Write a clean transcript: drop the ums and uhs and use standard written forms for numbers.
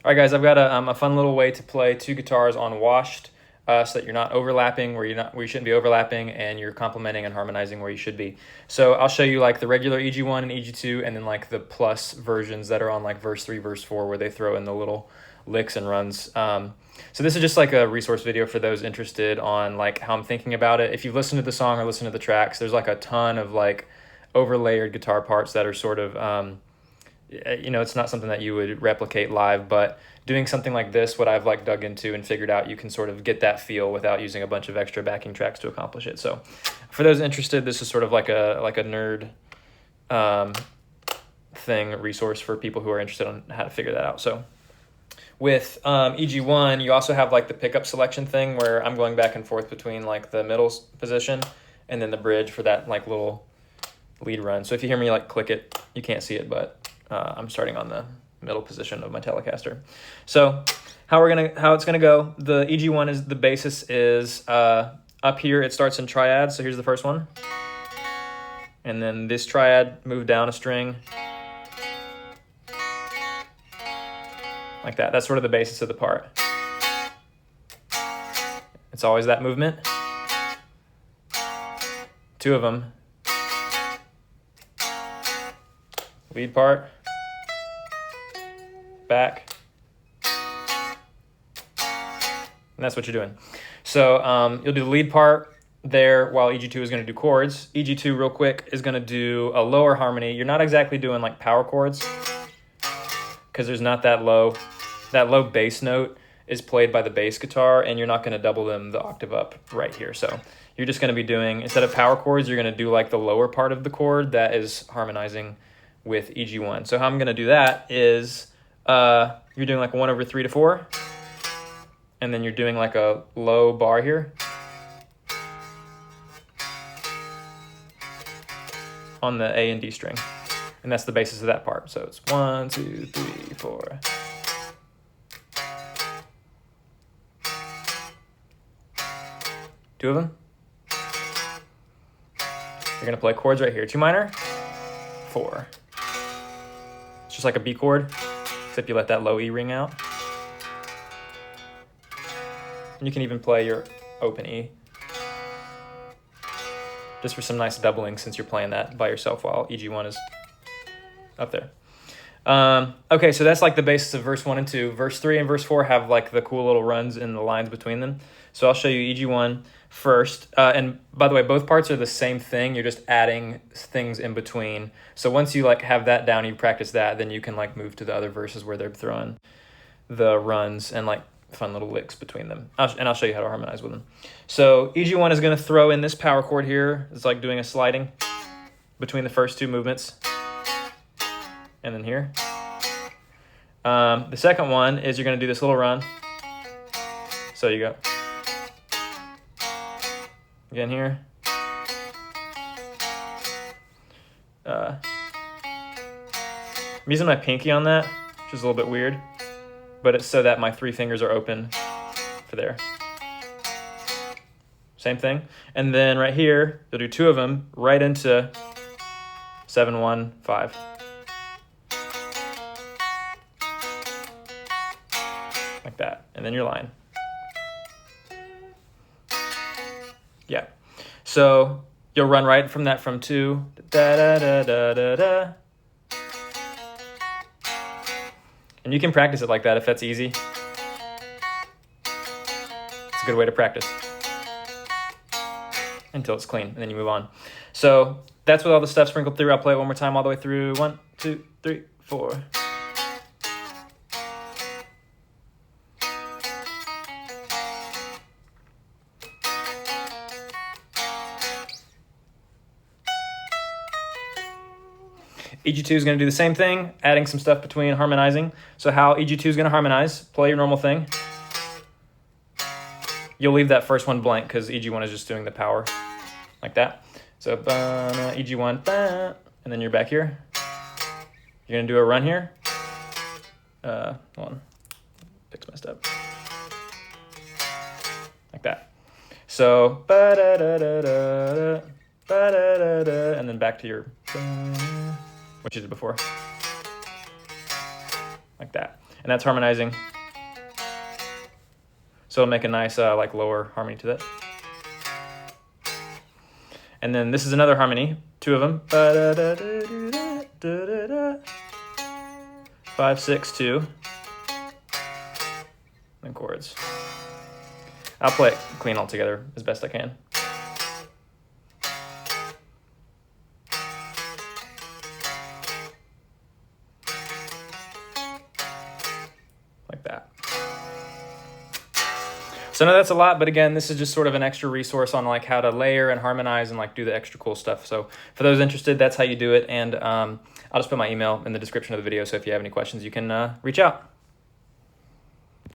All right, guys, I've got a fun little way to play two guitars on washed, so that you're not overlapping where you shouldn't be overlapping, and you're complementing and harmonizing where you should be. So I'll show you like the regular EG1 and EG2, and then like the plus versions that are on like verse 3, verse 4, where they throw in the little licks and runs. So this is just like a resource video for those interested on like how I'm thinking about it. If you've listened to the song or listened to the tracks, there's like a ton of like overlayered guitar parts that are sort of it's not something that you would replicate live, but doing something like this, what I've like dug into and figured out, you can sort of get that feel without using a bunch of extra backing tracks to accomplish it. So for those interested, this is sort of like a nerd resource for people who are interested on how to figure that out. So with EG1, you also have like the pickup selection thing where I'm going back and forth between like the middle position and then the bridge for that like little lead run. So if you hear me like click it, you can't see it, but I'm starting on the middle position of my Telecaster. So how it's gonna go, the EG1 is, the basis is up here, it starts in triads. So here's the first one. And then this triad, move down a string. Like that. That's sort of the basis of the part. It's always that movement. Two of them. Lead part. Back. And that's what you're doing. So you'll do the lead part there while EG2 is going to do chords. EG2, real quick, is going to do a lower harmony. You're not exactly doing like power chords because there's not that low. That low bass note is played by the bass guitar, and you're not going to double them the octave up right here. So you're just going to be doing, instead of power chords, you're going to do like the lower part of the chord that is harmonizing with EG1. So how I'm going to do that is you're doing like a 1/3 to 4, and then you're doing like a low bar here on the A and D string, and that's the basis of that part. So it's 1, 2, 3, 4. Two of them. You're gonna play chords right here. 2 minor, 4. It's just like a B chord, except you let that low E ring out. And you can even play your open E, just for some nice doubling since you're playing that by yourself while EG1 is up there. Okay, so that's like the basis of verse 1 and 2. Verse 3 and verse 4 have like the cool little runs in the lines between them. So I'll show you EG1 first. And by the way, both parts are the same thing. You're just adding things in between. So once you like have that down, you practice that, then you can like move to the other verses where they're throwing the runs and like fun little licks between them. And I'll show you how to harmonize with them. So EG1 is going to throw in this power chord here. It's like doing a sliding between the first two movements. And then here. The second one is you're going to do this little run. So you go. Again here. I'm using my pinky on that, which is a little bit weird, but it's so that my 3 fingers are open for there. Same thing. And then right here, you'll do 2 of them right into 7, 1, 5. Like that. And then your line. Yeah. So you'll run right from that from 2. Da, da, da, da, da, da. And you can practice it like that if that's easy. It's a good way to practice. Until it's clean, and then you move on. So that's with all the stuff sprinkled through. I'll play it one more time all the way through. 1, 2, 3, 4. EG2 is going to do the same thing, adding some stuff between, harmonizing. So how EG2 is going to harmonize, play your normal thing. You'll leave that first one blank because EG1 is just doing the power like that. So EG1, and then you're back here. You're going to do a run here. Hold on, pick's messed up. Like that. So, and then back to your, what you did before. Like that. and that's harmonizing. So it'll make a nice like lower harmony to that. And then this is another harmony, two of them. 5, 6, 2. And chords. I'll play it clean all together as best I can. Like that. So I know that's a lot, but again, this is just sort of an extra resource on like how to layer and harmonize and like do the extra cool stuff. So for those interested, that's how you do it. And I'll just put my email in the description of the video. So if you have any questions, you can reach out.